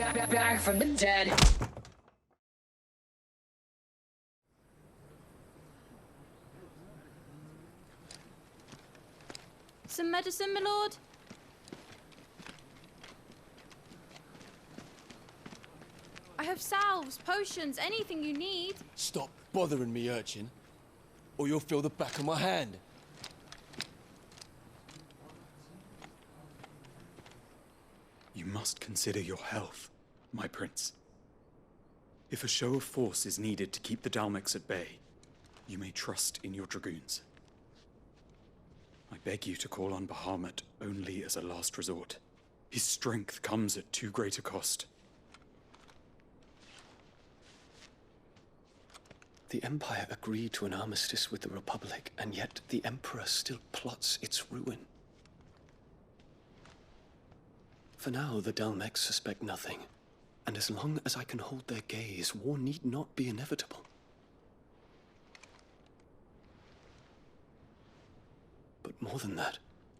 back from the dead. Some medicine, my lord? I have salves, potions, anything you need. Stop bothering me, urchin, or you'll feel the back of my hand. You must consider your health, my prince. If a show of force is needed to keep the Dalmex at bay, you may trust in your dragoons. I beg you to call on Bahamut only as a last resort. His strength comes at too great a cost. The Empire agreed to an armistice with the Republic, and yet the Emperor still plots its ruin. For now, the Dalmex suspect nothing, and as long as I can hold their gaze, war need not be inevitable. But more than that,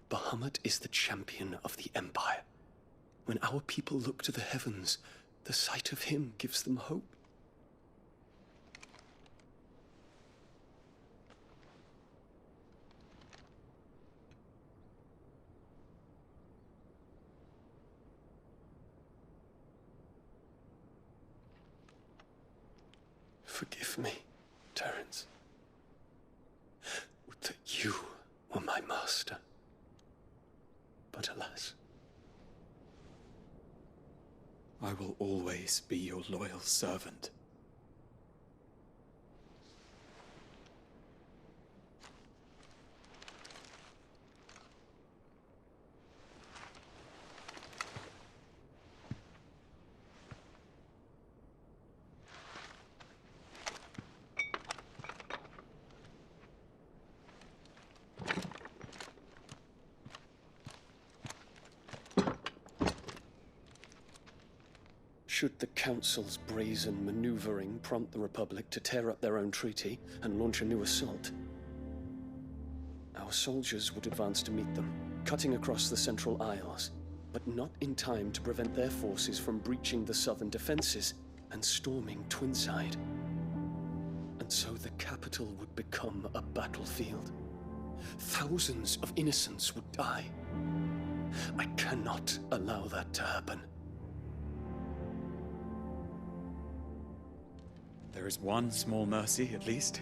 Bahamut is the champion of the Empire. When our people look to the heavens, the sight of him gives them hope. Forgive me, Terence. Would that you were my master. But alas. I will always be your loyal servant. Should the Council's brazen maneuvering prompt the Republic to tear up their own treaty and launch a new assault, our soldiers would advance to meet them, cutting across the Central Isles, but not in time to prevent their forces from breaching the southern defenses and storming Twinside. And so the capital would become a battlefield. Thousands of innocents would die. I cannot allow that to happen. There is one small mercy, at least.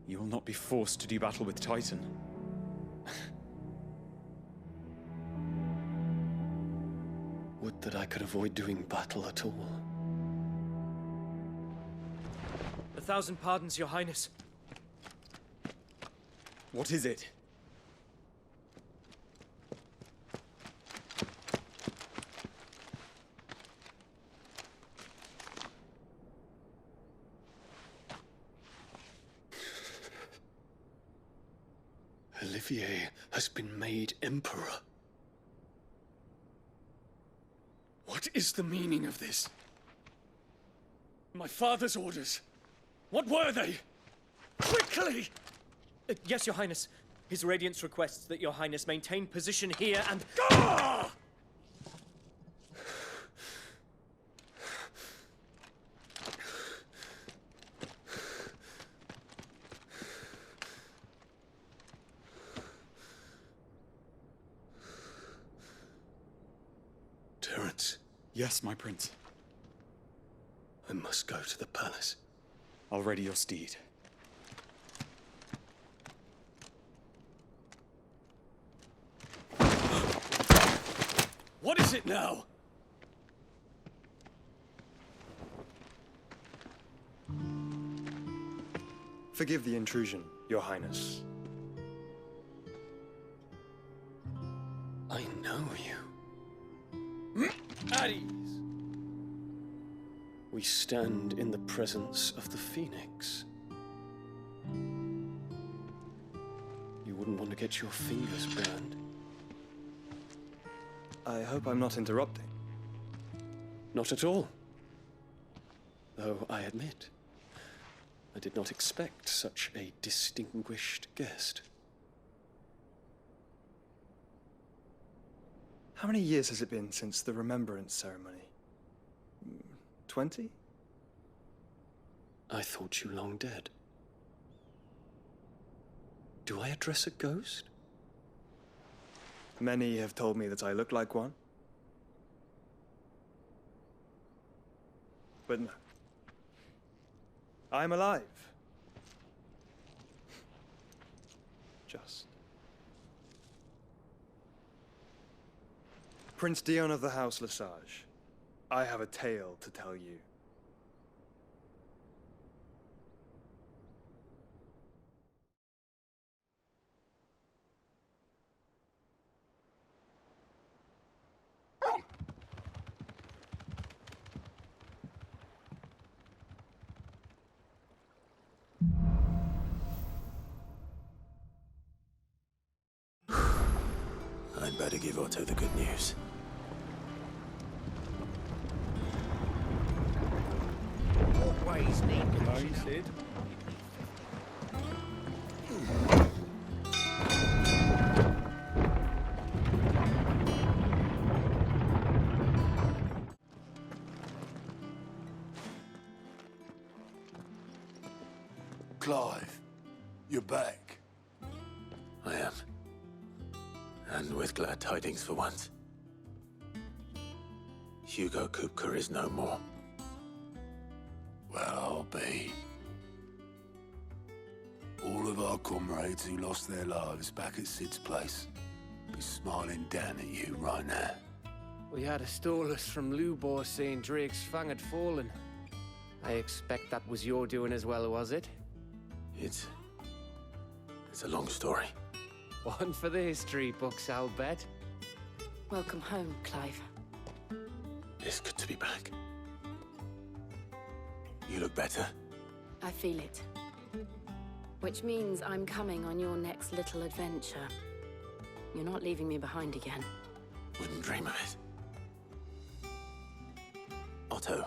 You will not be forced to do battle with Titan. Would that I could avoid doing battle at all. 1,000 pardons, Your Highness. What is it? Olivier has been made Emperor. What is the meaning of this? My father's orders. What were they? Quickly! Yes, Your Highness. His Radiance requests that Your Highness maintain position here and... Ah! Terence, Yes, my prince. I must go to the palace. I'll ready your steed. What is it now? Forgive the intrusion, Your Highness. I know you. At ease. We stand in the presence of the Phoenix. You wouldn't want to get your fingers burned. I hope I'm not interrupting. Not at all. Though I admit, I did not expect such a distinguished guest. How many years has it been since the Remembrance ceremony? 20? I thought you long dead. Do I address a ghost? Many have told me that I look like one. But no. I'm alive. Just. Prince Dion of the House Lesage, I have a tale to tell you. I'd better give Otto the good news. Always need Hello, Sid. Clive, you're back. I am. And with glad tidings for once. Hugo Kupka is no more. Well, I'll be. All of our comrades who lost their lives back at Sid's place be smiling down at you right now. We had a stolus from Lubor saying Drake's fang had fallen. I expect that was your doing as well, was it? It's a long story. One for the history books, I'll bet. Welcome home, Clive. It's good to be back. You look better. I feel it. Which means I'm coming on your next little adventure. You're not leaving me behind again. Wouldn't dream of it. Otto,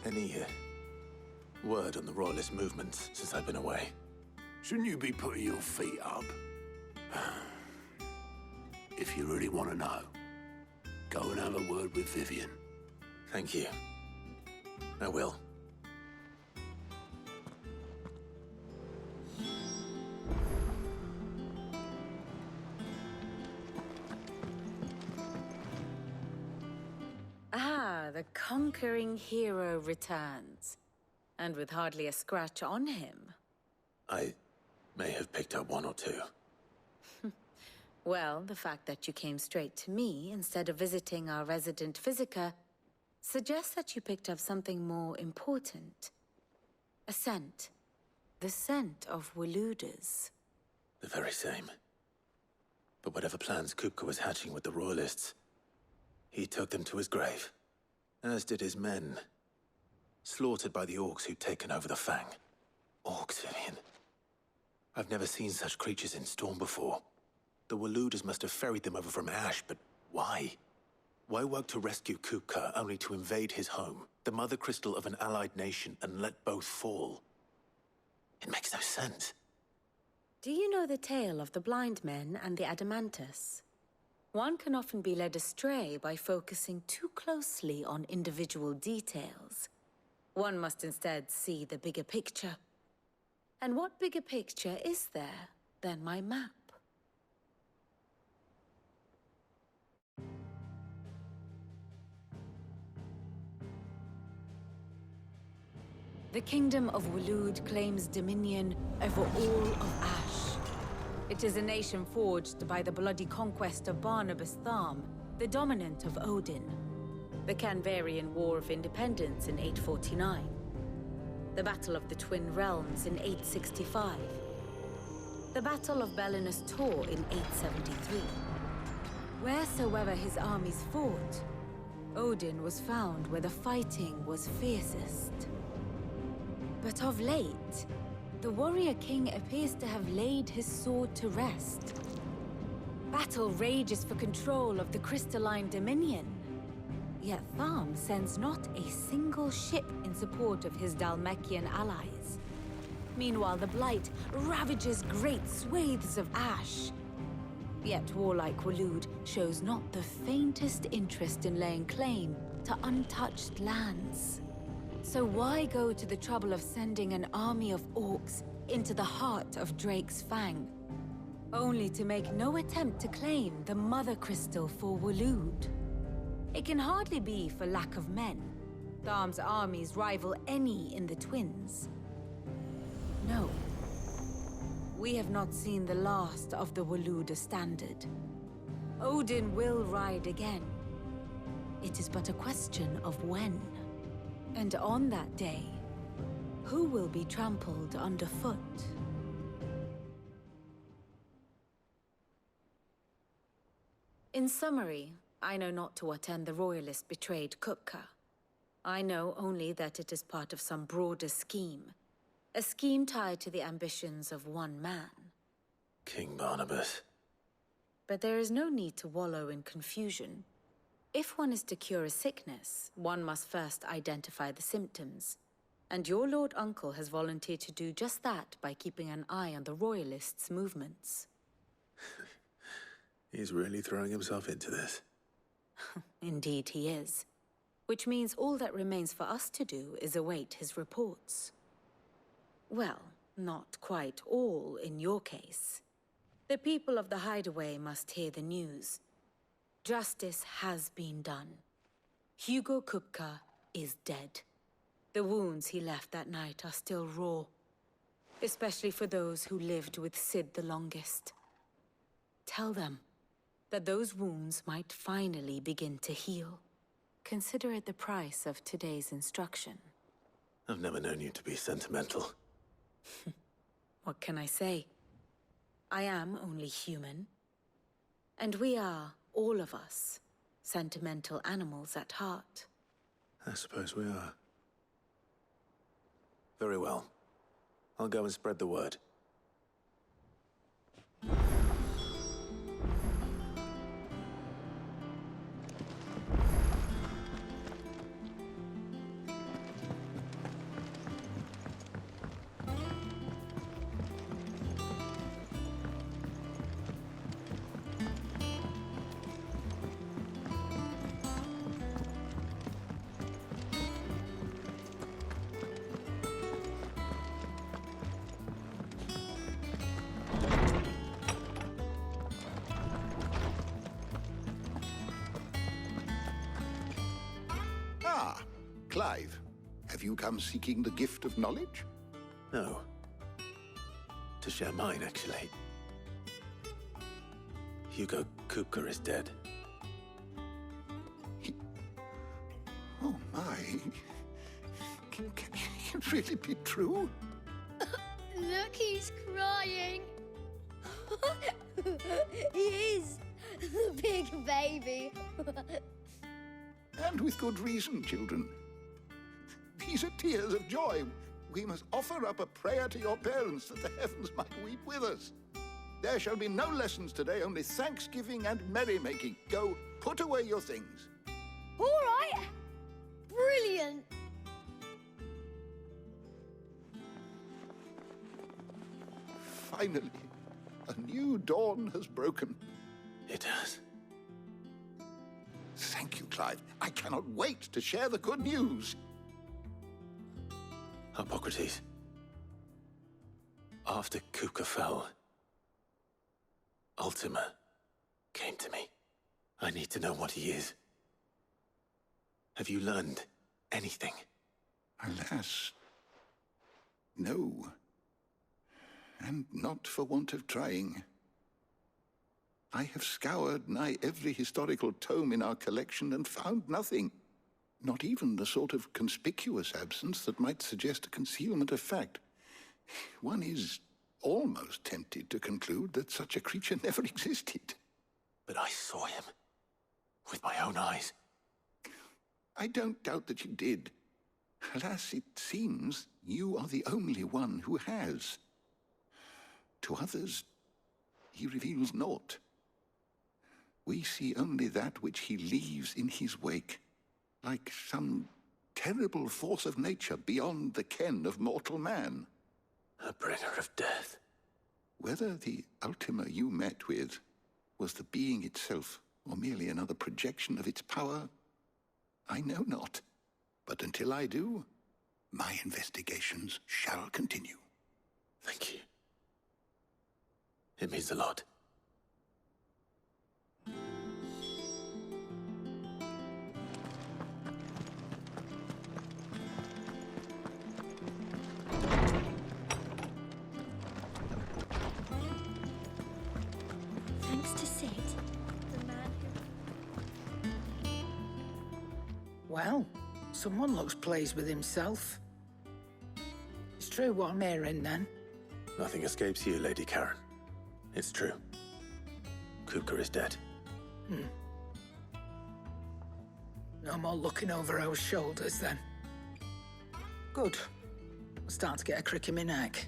any word on the Royalist movement since I've been away? Shouldn't you be putting your feet up? If you really want to know, go and have a word with Vivian. Thank you. I will. Ah, the conquering hero returns. And with hardly a scratch on him. I may have picked up one or two. Well, the fact that you came straight to me instead of visiting our resident physiker suggests that you picked up something more important. A scent. The scent of Waludas. The very same. But whatever plans Kupka was hatching with the Royalists, he took them to his grave. As did his men. Slaughtered by the orcs who'd taken over the Fang. Orcs, Vivian. I've never seen such creatures in Storm before. The Waludas must have ferried them over from Ash, but why? Why work to rescue Kupka only to invade his home, the mother crystal of an allied nation, and let both fall? It makes no sense. Do you know the tale of the blind men and the Adamantus? One can often be led astray by focusing too closely on individual details. One must instead see the bigger picture. And what bigger picture is there than my map? The Kingdom of Waloed claims dominion over all of Ash. It is a nation forged by the bloody conquest of Barnabas Tharm, the dominant of Odin. The Canvarian War of Independence in 849. The Battle of the Twin Realms in 865. The Battle of Belinus Tor in 873. Wheresoever his armies fought, Odin was found where the fighting was fiercest. But of late, the warrior king appears to have laid his sword to rest. Battle rages for control of the Chrystalllne Dominion. Yet Tharm sends not a single ship in support of his Dhalmekian allies. Meanwhile, the Blight ravages great swathes of Ash. Yet warlike Waloed shows not the faintest interest in laying claim to untouched lands. So why go to the trouble of sending an army of orcs into the heart of Drake's Fang, only to make no attempt to claim the Mother Crystal for Waloed? It can hardly be for lack of men. Tharm's armies rival any in the Twins. No. We have not seen the last of the Waloed standard. Odin will ride again. It is but a question of when. And on that day, who will be trampled underfoot? In summary, I know not to what end the Royalist betrayed Kupka. I know only that it is part of some broader scheme. A scheme tied to the ambitions of one man. King Barnabas. But there is no need to wallow in confusion. If one is to cure a sickness, one must first identify the symptoms. And your Lord Uncle has volunteered to do just that by keeping an eye on the Royalists' movements. He's really throwing himself into this. Indeed he is. Which means all that remains for us to do is await his reports. Well, not quite all in your case. The people of the Hideaway must hear the news. Justice has been done. Hugo Kupka is dead. The wounds he left that night are still raw, especially for those who lived with Sid the longest. Tell them that those wounds might finally begin to heal. Consider it the price of today's instruction. I've never known you to be sentimental. What can I say? I am only human. And we are, all of us, sentimental animals at heart. I suppose we are. Very well. I'll go and spread the word. Clive, have you come seeking the gift of knowledge? No. To share mine, actually. Hugo Kupka is dead. Oh my. Can it really be true? Look, he's crying. He is. The big baby. And with good reason, children. These are tears of joy. We must offer up a prayer to your parents that the heavens might weep with us. There shall be no lessons today, only thanksgiving and merrymaking. Go, put away your things. All right. Brilliant. Finally, a new dawn has broken. It has. Thank you, Clive. I cannot wait to share the good news. Hippocrates. After Kupka fell, Ultima came to me. I need to know what he is. Have you learned anything? Alas, no. And not for want of trying. I have scoured nigh every historical tome in our collection and found nothing. Not even the sort of conspicuous absence that might suggest a concealment of fact. One is almost tempted to conclude that such a creature never existed. But I saw him. With my own eyes. I don't doubt that you did. Alas, it seems you are the only one who has. To others, he reveals naught. We see only that which he leaves in his wake, like some terrible force of nature beyond the ken of mortal man. A bringer of death. Whether the Ultima you met with was the being itself, or merely another projection of its power, I know not. But until I do, my investigations shall continue. Thank you. It means a lot. Thanks to Sid, the man who... Well, someone looks pleased with himself. It's true what I'm hearing, then. Nothing escapes you, Lady Karen. It's true. Kupka is dead. No more looking over our shoulders, then. Good. I'm starting to get a crick in my neck.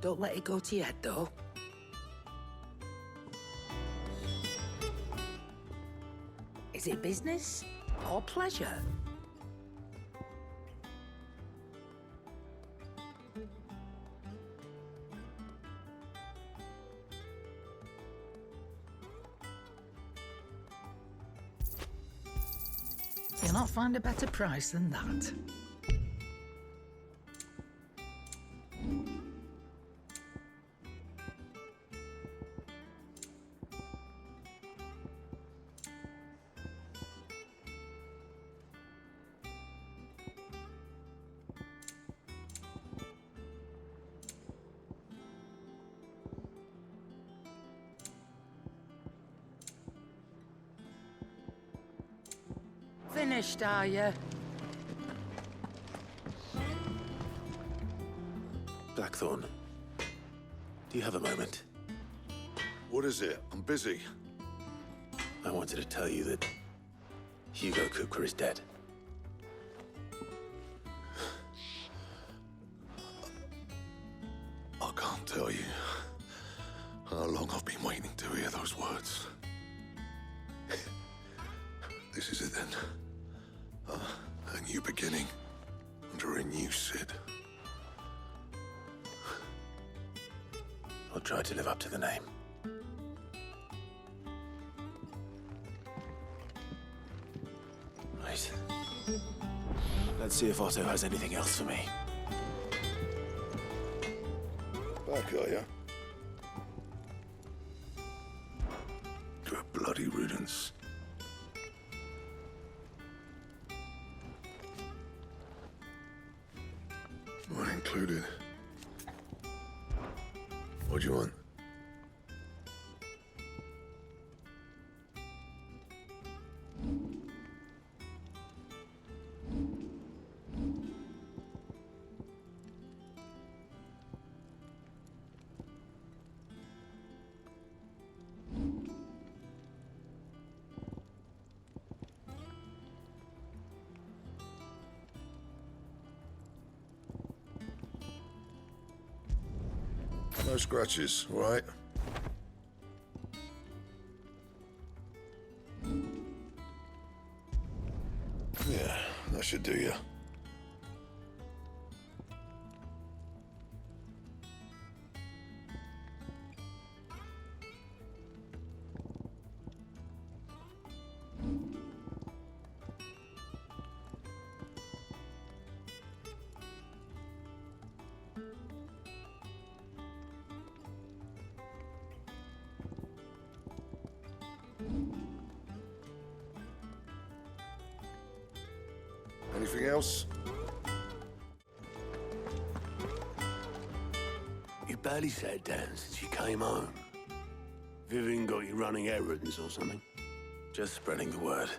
Don't let it go to your head, though. Is it business or pleasure? You'll not find a better price than that. Finished, are you? Blackthorn, do you have a moment? What is it? I'm busy. I wanted to tell you that Hugo Kupka is dead. I can't tell you how long I've been waiting to hear those words. This is it then. A new beginning under a new Sid. I'll try to live up to the name. Right. Let's see if Otto has anything else for me. Back, are ya? To a bloody riddance. Mine included. What do you want? No scratches, all right? Yeah, that should do you. Anything else? You barely sat down since you came home. Vivian got you running errands or something? Just spreading the word.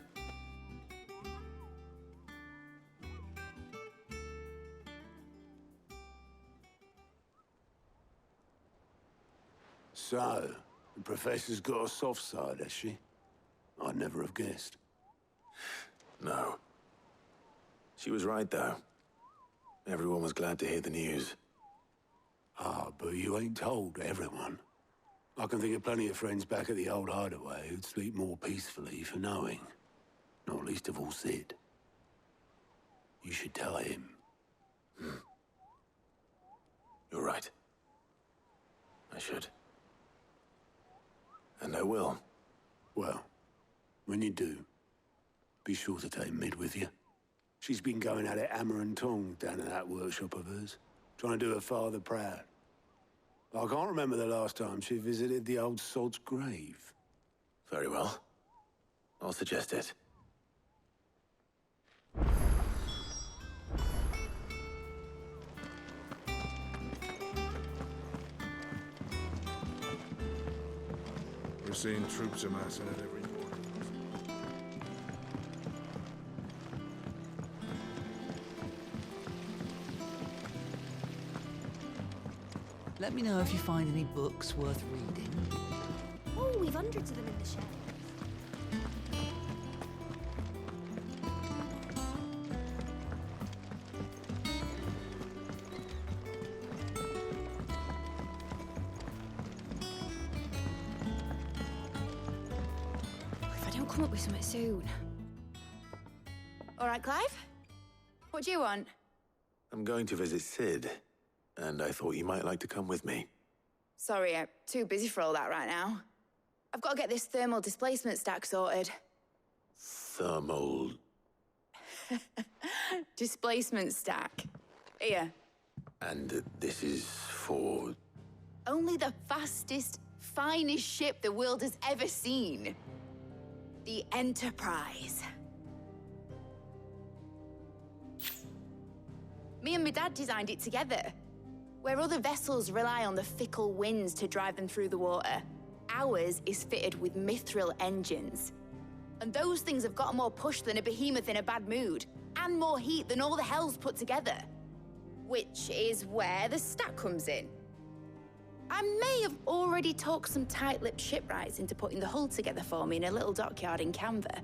So, the Professor's got a soft side, has she? I'd never have guessed. No. She was right, though. Everyone was glad to hear the news. Ah, but you ain't told everyone. I can think of plenty of friends back at the old hideaway who'd sleep more peacefully for knowing. Not least of all Sid. You should tell him. You're right. I should. And I will. Well, when you do, Be sure to take Mid with you. She's been going at it hammer and tong down in that workshop of hers, trying to do her father proud. I can't remember the last time she visited the old sod's grave. Very well. I'll suggest it. We're seeing troops amassing at every border. Let me know if you find any books worth reading. Oh, we've hundreds of them in the shelf. If I don't come up with something soon. All right, Clive? What do you want? I'm going to visit Sid, and I thought you might like to come with me. Sorry, I'm too busy for all that right now. I've got to get this thermal displacement stack sorted. Thermal... Displacement stack. Here. And this is for... Only the fastest, finest ship the world has ever seen. The Enterprise. Me and my dad designed it together. Where other vessels rely on the fickle winds to drive them through the water, ours is fitted with mithril engines. And those things have got more push than a behemoth in a bad mood, and more heat than all the hells put together. Which is where the stack comes in. I may have already talked some tight-lipped shipwrights into putting the hull together for me in a little dockyard in Canva.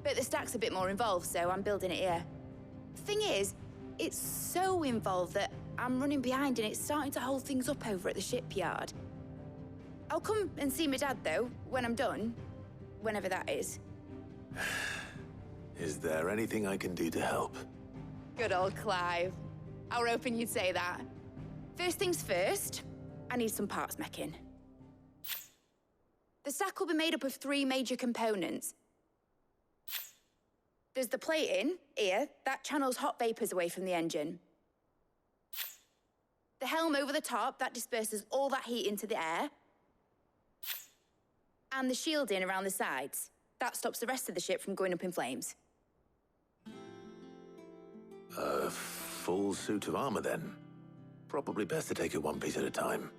But the stack's a bit more involved, so I'm building it here. Thing is, it's so involved that I'm running behind and it's starting to hold things up over at the shipyard. I'll come and see my dad, though, when I'm done. Whenever that is. Is there anything I can do to help? Good old Clive. I were hoping you'd say that. First things first, I need some parts meching. The stack will be made up of 3 major components. There's the plating, here, that channels hot vapors away from the engine. The helm over the top, that disperses all that heat into the air. And the shielding around the sides. That stops the rest of the ship from going up in flames. A full suit of armor, then. Probably best to take it one piece at a time.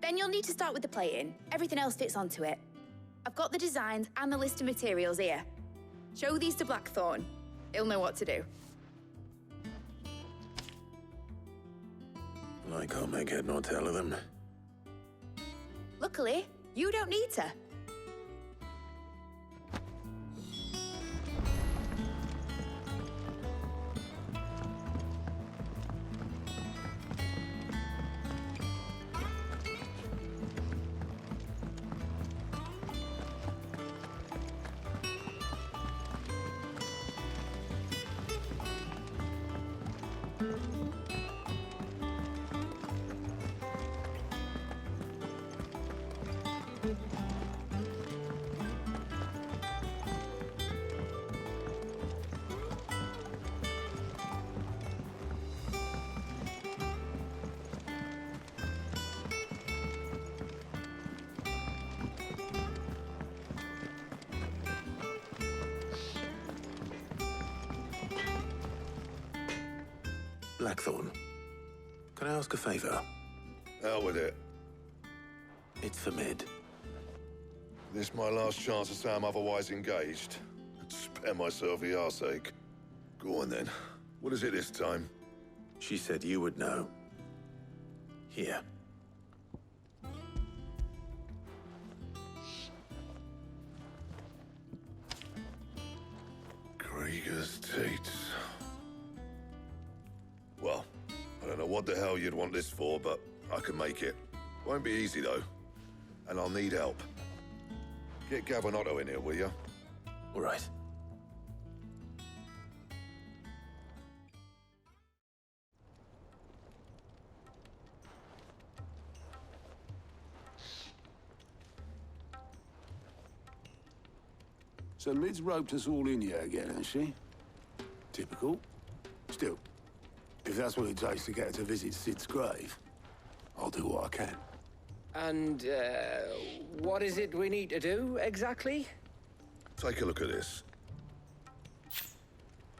Then you'll need to start with the plating. Everything else fits onto it. I've got the designs and the list of materials here. Show these to Blackthorn. He'll know what to do. I can't make head nor tail of them. Luckily, you don't need to. Blackthorn, can I ask a favor? Out with it. It's for Mid. This my last chance to say I'm otherwise engaged. Spare myself the arseache. Go on then. What is it this time? She said you would know. Here. Krieger's Tates. Well, I don't know what the hell you'd want this for, but I can make it. Won't be easy, though. And I'll need help. Get Gavin in here, will you? All right. So Mid's roped us all in here again, has she? Typical. Still, if that's what it takes to get her to visit Sid's grave, I'll do what I can. And, what is it we need to do, exactly? Take a look at this.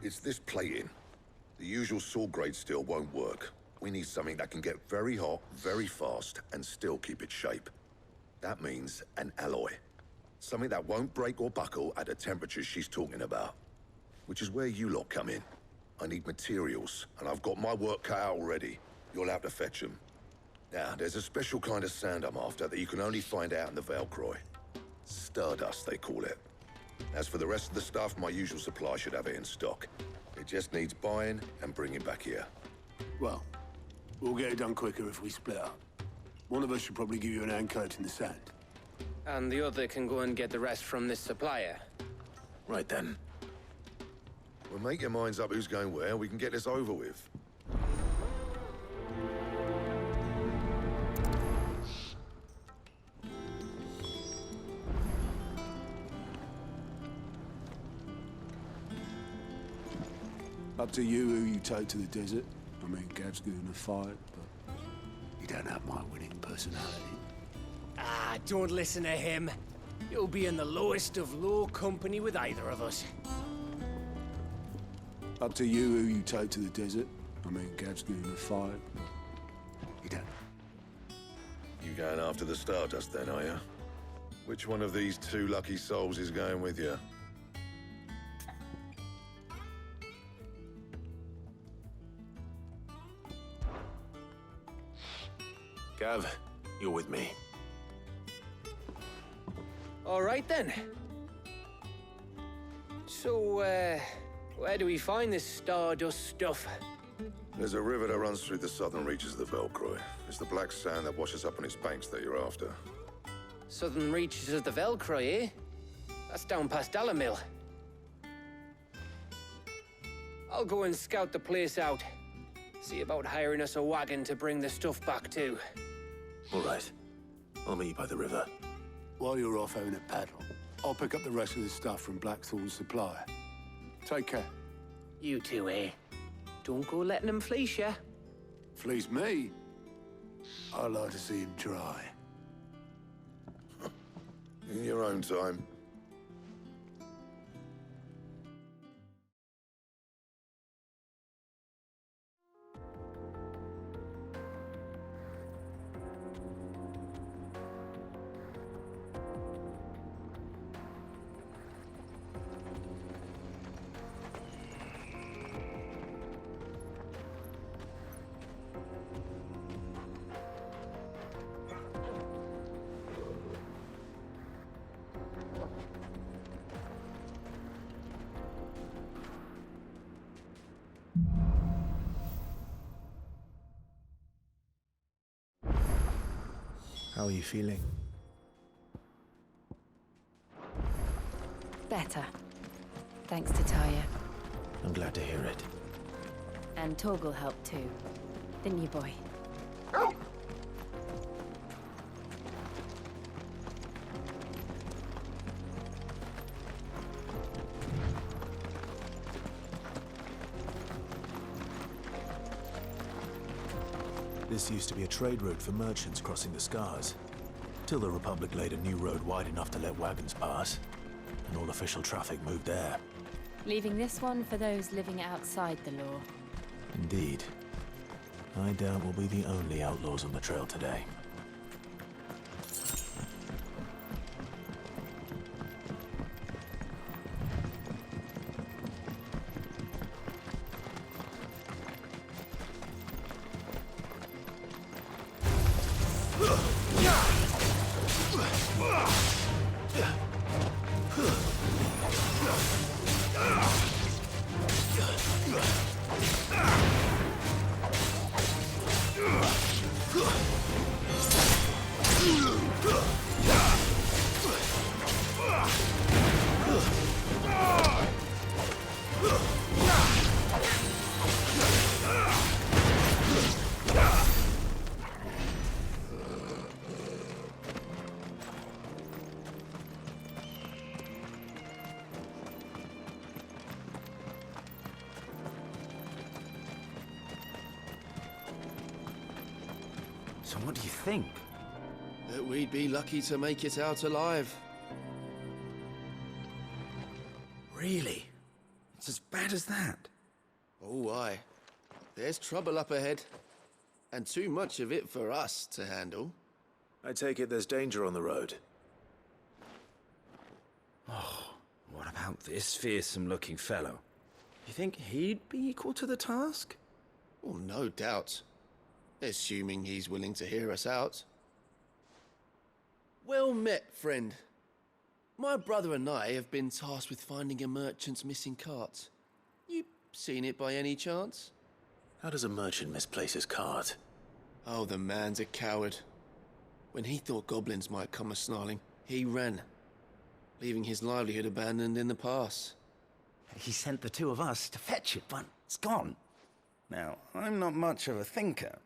It's this plating. The usual sword-grade steel won't work. We need something that can get very hot, very fast, and still keep its shape. That means an alloy. Something that won't break or buckle at the temperatures she's talking about. Which is where you lot come in. I need materials, and I've got my work cut out already. You'll have to fetch them. Now, there's a special kind of sand I'm after that you can only find out in the Valcroy. Stardust, they call it. As for the rest of the stuff, my usual supply should have it in stock. It just needs buying and bringing back here. Well, we'll get it done quicker if we split up. One of us should probably give you an hand coat in the sand. And the other can go and get the rest from this supplier. Right then. Well, make your minds up who's going where, we can get this over with. Up to you who you take to the desert. I mean, Gav's good in a fight, but you don't have my winning personality. Ah, don't listen to him. You'll be in the lowest of low company with either of us. Up to you who you take to the desert. I mean, Gav's good in a fight, but you don't. You going after the Stardust then, are you? Which one of these two lucky souls is going with you? Gav, you're with me. All right, then. So, where do we find this Stardust stuff? There's a river that runs through the southern reaches of the Valcroy. It's the black sand that washes up on its banks that you're after. Southern reaches of the Valcroy, eh? That's down past Alamil. I'll go and scout the place out. See about hiring us a wagon to bring the stuff back to. All right. I'll meet you by the river. While you're off having a paddle, I'll pick up the rest of the stuff from Blackthorn's supplier. Take care. You two, eh? Don't go letting him fleece ya. Fleece me? I'd like to see him try. In your own time. How are you feeling? Better. Thanks to Taya. I'm glad to hear it. And Torgal helped too. Didn't you, boy? This used to be a trade route for merchants crossing the Scars. Till the Republic laid a new road wide enough to let wagons pass. And all official traffic moved there. Leaving this one for those living outside the law. Indeed. I doubt we'll be the only outlaws on the trail today. So what do you think? That we'd be lucky to make it out alive. Really? It's as bad as that? Oh, aye. There's trouble up ahead. And too much of it for us to handle. I take it there's danger on the road. Oh, what about this fearsome-looking fellow? You think he'd be equal to the task? Well, no doubt. Assuming he's willing to hear us out. Well met, friend. My brother and I have been tasked with finding a merchant's missing cart. You seen it by any chance? How does a merchant misplace his cart? Oh, the man's a coward. When he thought goblins might come a-snarling, he ran, leaving his livelihood abandoned in the pass. He sent the two of us to fetch it, but it's gone. Now, I'm not much of a thinker,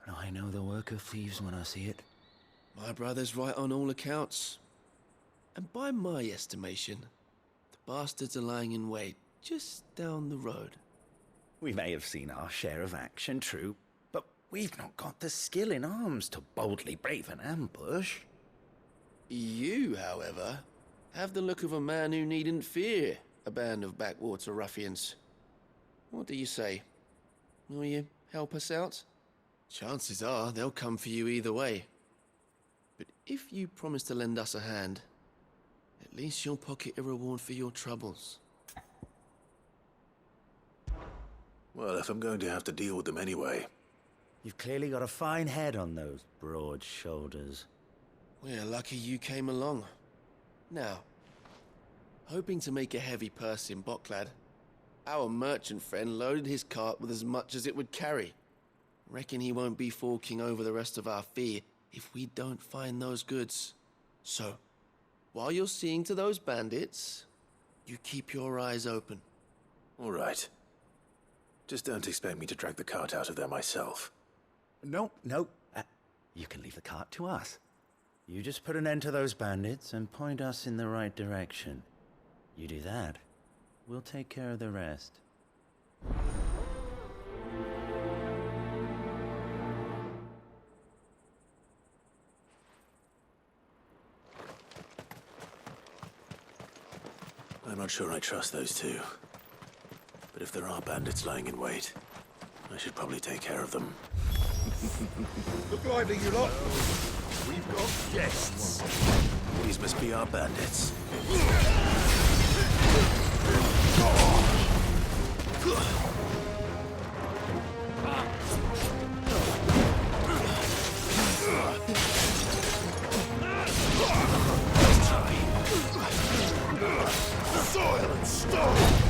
but I know the work of thieves when I see it. My brother's right on all accounts. And by my estimation, the bastards are lying in wait just down the road. We may have seen our share of action, true, but we've not got the skill in arms to boldly brave an ambush. You, however, have the look of a man who needn't fear a band of backwater ruffians. What do you say? Will you help us out? Chances are they'll come for you either way. But if you promise to lend us a hand, at least you'll pocket a reward for your troubles. Well, if I'm going to have to deal with them anyway. You've clearly got a fine head on those broad shoulders. We're lucky you came along. Now, hoping to make a heavy purse in Bocklad, our merchant friend loaded his cart with as much as it would carry. Reckon he won't be forking over the rest of our fee if we don't find those goods. So, while you're seeing to those bandits, you keep your eyes open. All right. Just don't expect me to drag the cart out of there myself. No. You can leave the cart to us. You just put an end to those bandits and point us in the right direction. You do that, we'll take care of the rest. I'm not sure I trust those two. But if there are bandits lying in wait, I should probably take care of them. Look lively, you lot. We've got guests. These must be our bandits. Soil and stone.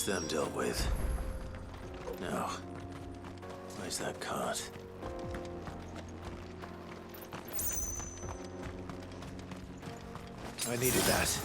least them dealt with. Now, where's that cart? I needed that.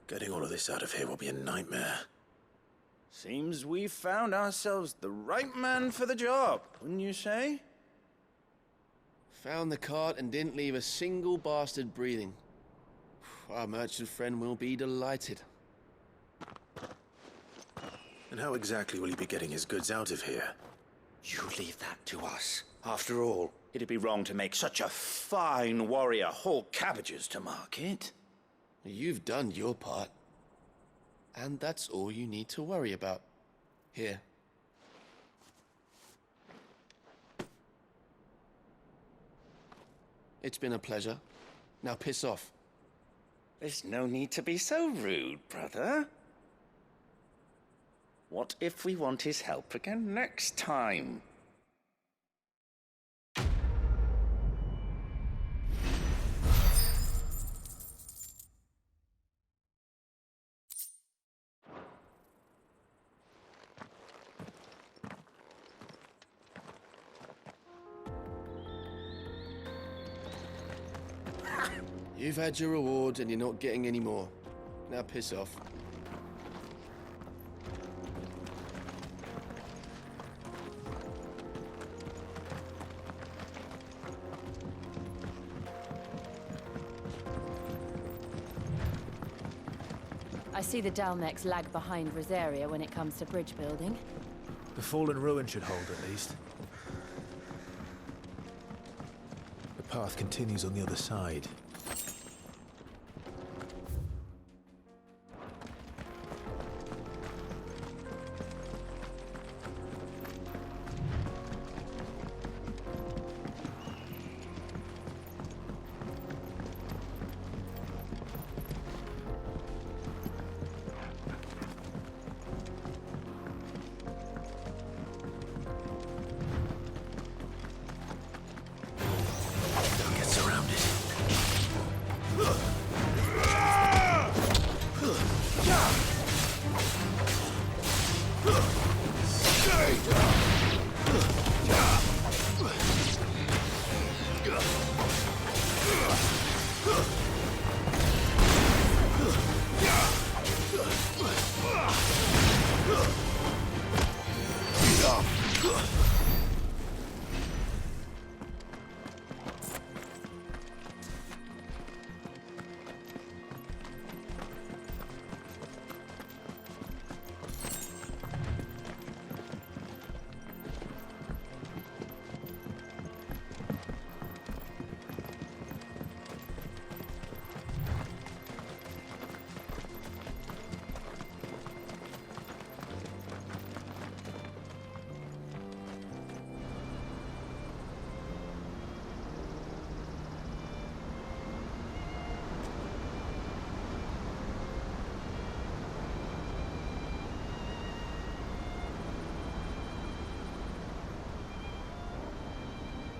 Getting all of this out of here will be a nightmare. Seems we've found ourselves the right man for the job, wouldn't you say? Found the cart and didn't leave a single bastard breathing. Our merchant friend will be delighted. And how exactly will he be getting his goods out of here? You leave that to us. After all, it'd be wrong to make such a fine warrior haul cabbages to market. You've done your part. And that's all you need to worry about. Here. It's been a pleasure. Now piss off. There's no need to be so rude, brother. What if we want his help again next time? You've had your reward and you're not getting any more. Now piss off. I see the Dalmex lag behind Rosaria when it comes to bridge building. The fallen ruin should hold, at least. The path continues on the other side.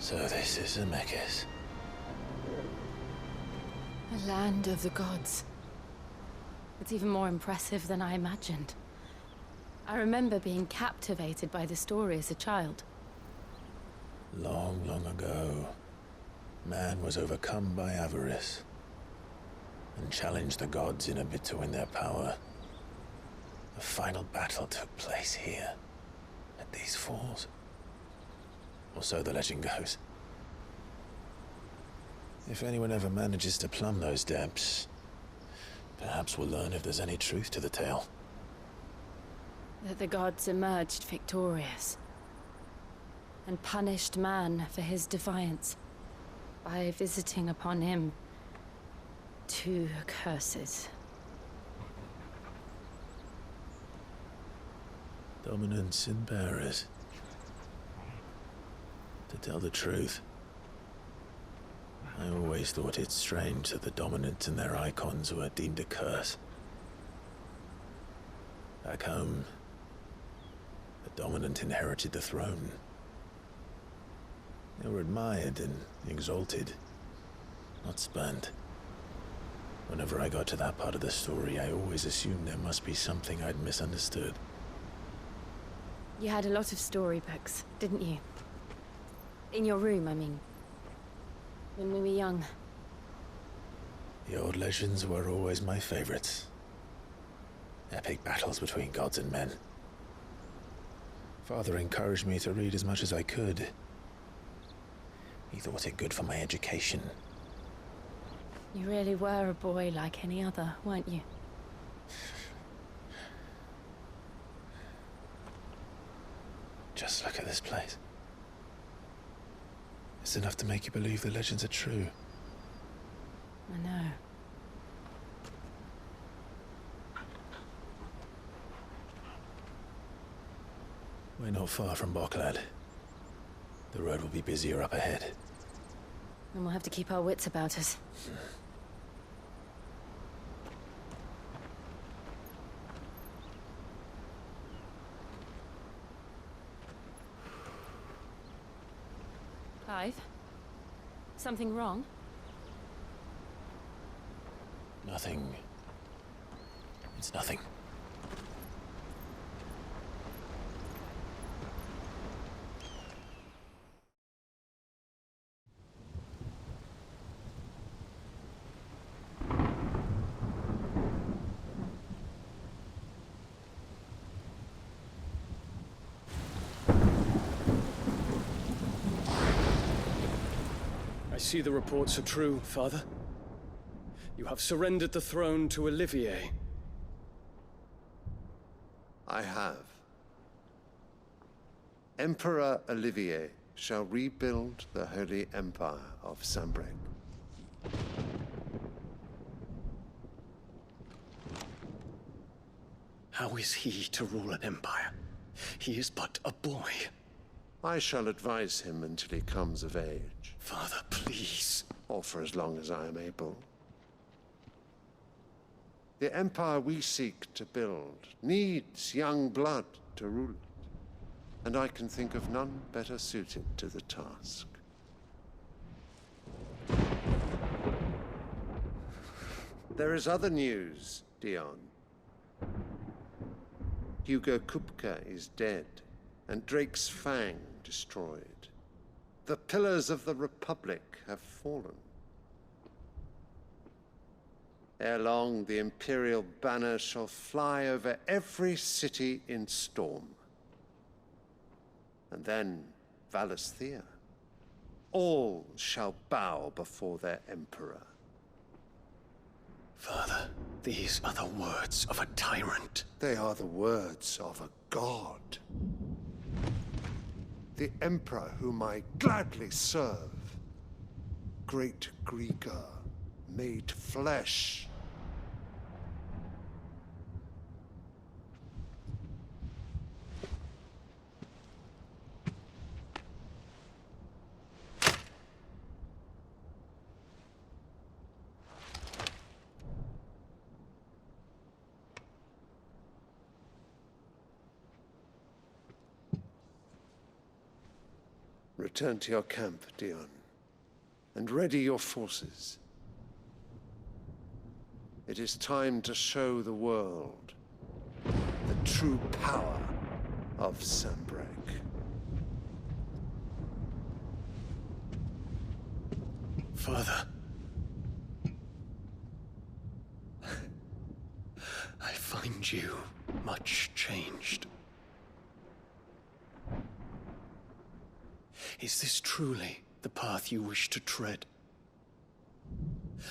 So this is Zemeckis. The land of the gods. It's even more impressive than I imagined. I remember being captivated by the story as a child. Long, long ago, man was overcome by avarice and challenged the gods in a bid to win their power. The final battle took place here, at these falls. Or so the legend goes. If anyone ever manages to plumb those depths, perhaps we'll learn if there's any truth to the tale. That the gods emerged victorious and punished man for his defiance by visiting upon him 2 curses. Dominants and bearers. To tell the truth, I always thought it strange that the Dominants and their icons were deemed a curse. Back home, the Dominant inherited the throne. They were admired and exalted, not spurned. Whenever I got to that part of the story, I always assumed there must be something I'd misunderstood. You had a lot of storybooks, didn't you? In your room, I mean. When we were young. The old legends were always my favorites. Epic battles between gods and men. Father encouraged me to read as much as I could. He thought it good for my education. You really were a boy like any other, weren't you? Just look at this place. It's enough to make you believe the legends are true. I know. We're not far from Boklad. The road will be busier up ahead. And we'll have to keep our wits about us. Clive? Something wrong? Nothing. It's nothing. I see the reports are true, Father. You have surrendered the throne to Olivier. I have. Emperor Olivier shall rebuild the Holy Empire of Sanbreque. How is he to rule an empire? He is but a boy. I shall advise him until he comes of age. Father, please. Or for as long as I am able. The empire we seek to build needs young blood to rule it, and I can think of none better suited to the task. There is other news, Dion. Hugo Kupka is dead, and Drake's Fang destroyed. The pillars of the Republic have fallen. Ere long, the Imperial banner shall fly over every city in Storm. And then Valisthea. All shall bow before their Emperor. Father, these are the words of a tyrant. They are the words of a god. The Emperor whom I gladly serve. Great Greegar, made flesh. Return to your camp, Dion, and ready your forces. It is time to show the world the true power of Sanbreque. Father. I find you much changed. Is this truly the path you wish to tread?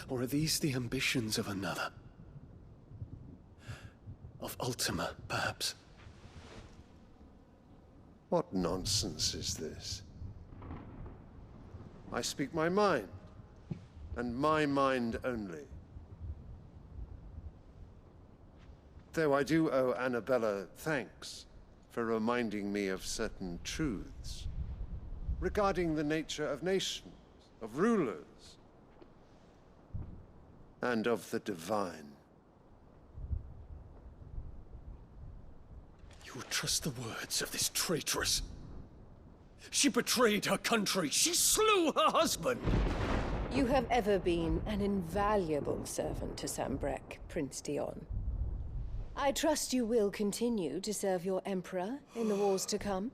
Or are these the ambitions of another? Of Ultima, perhaps? What nonsense is this? I speak my mind, and my mind only. Though I do owe Annabella thanks. for reminding me of certain truths regarding the nature of nations, of rulers, and of the divine. You would trust the words of this traitress? She betrayed her country. She slew her husband. You have ever been an invaluable servant to Sambrek, Prince Dion. I trust you will continue to serve your Emperor in the wars to come.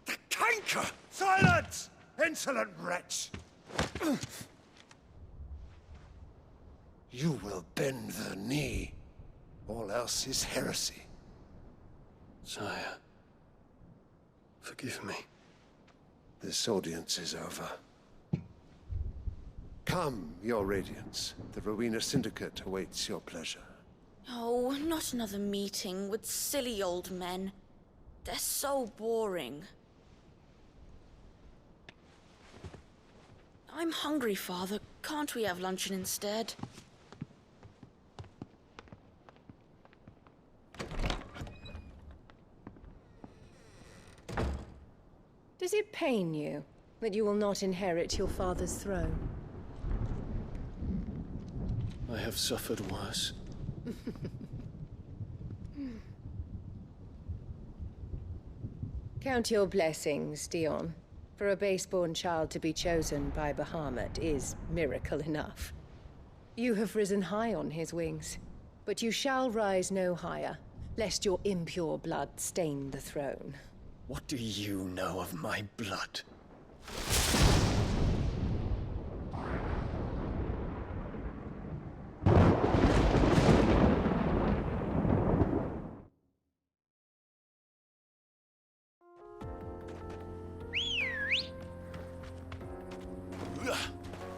The canker! Silence! Insolent wretch! You will bend the knee. All else is heresy. Sire, forgive me. This audience is over. Come, Your Radiance. The Rowena Syndicate awaits your pleasure. Oh, not another meeting with silly old men. They're so boring. I'm hungry, Father. Can't we have luncheon instead? Does it pain you that you will not inherit your father's throne? I have suffered worse. Count your blessings, Dion. For a base-born child to be chosen by Bahamut is miracle enough. You have risen high on his wings, but you shall rise no higher, lest your impure blood stain the throne. What do you know of my blood?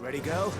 Ready, go?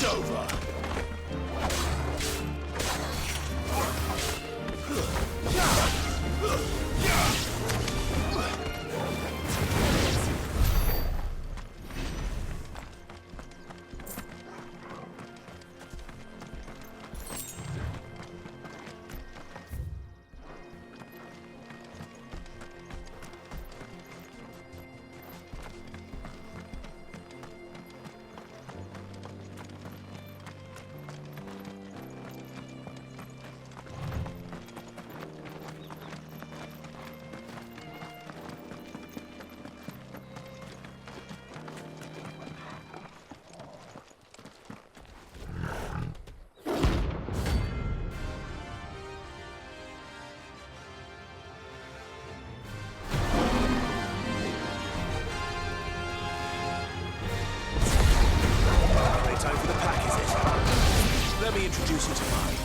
It's over. Time for the pack, is it? Let me introduce you to mine.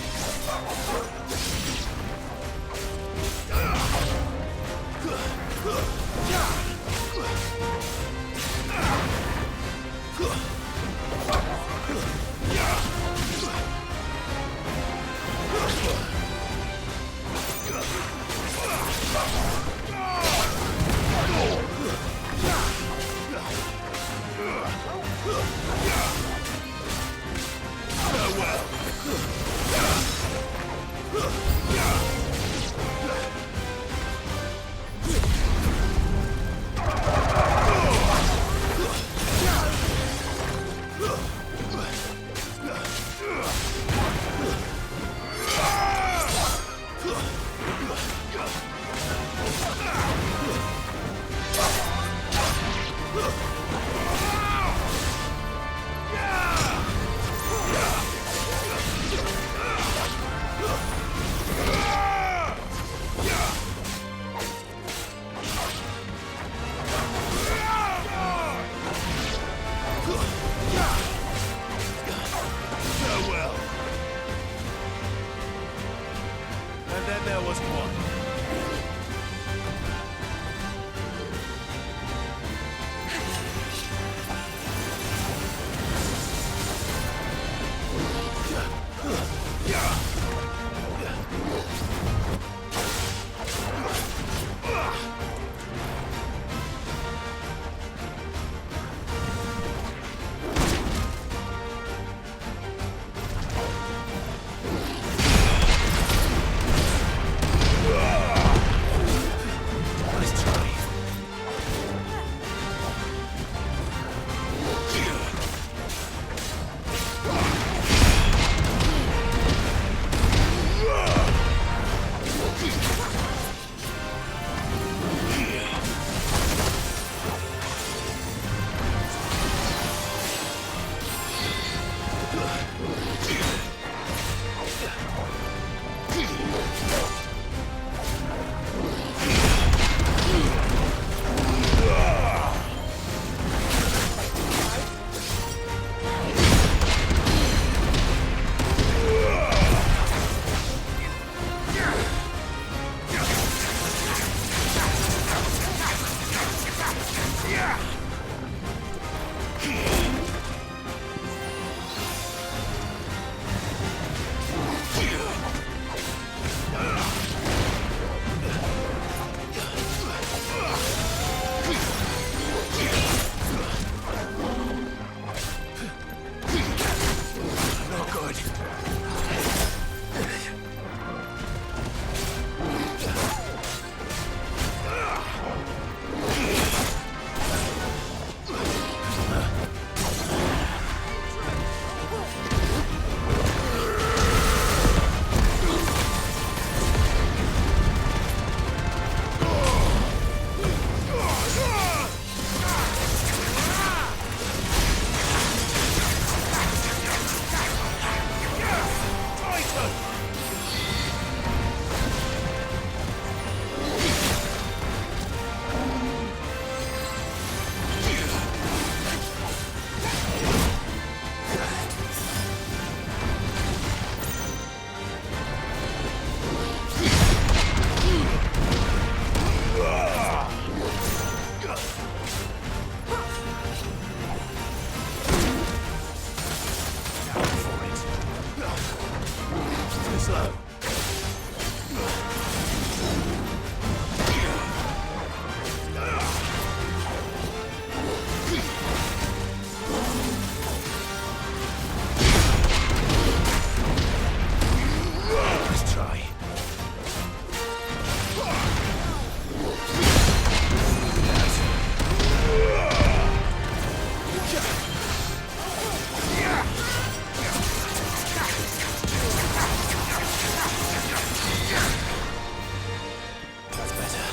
slow. Let's try. That's better.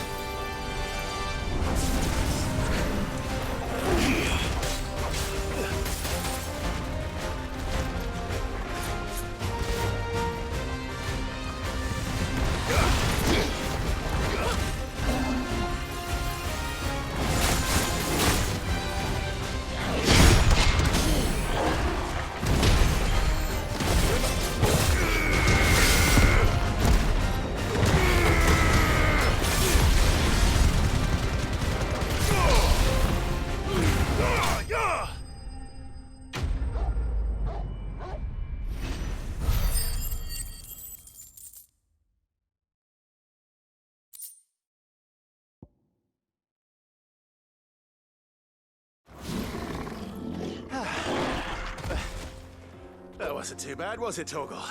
That wasn't too bad, was it, Torgal?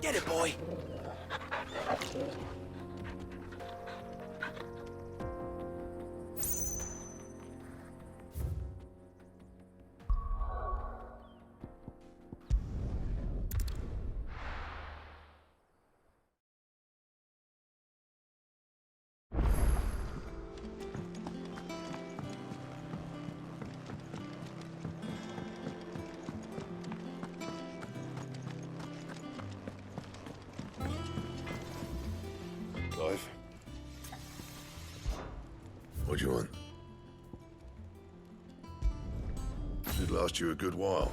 Get it, boy! Clive? What do you want? Should last you a good while.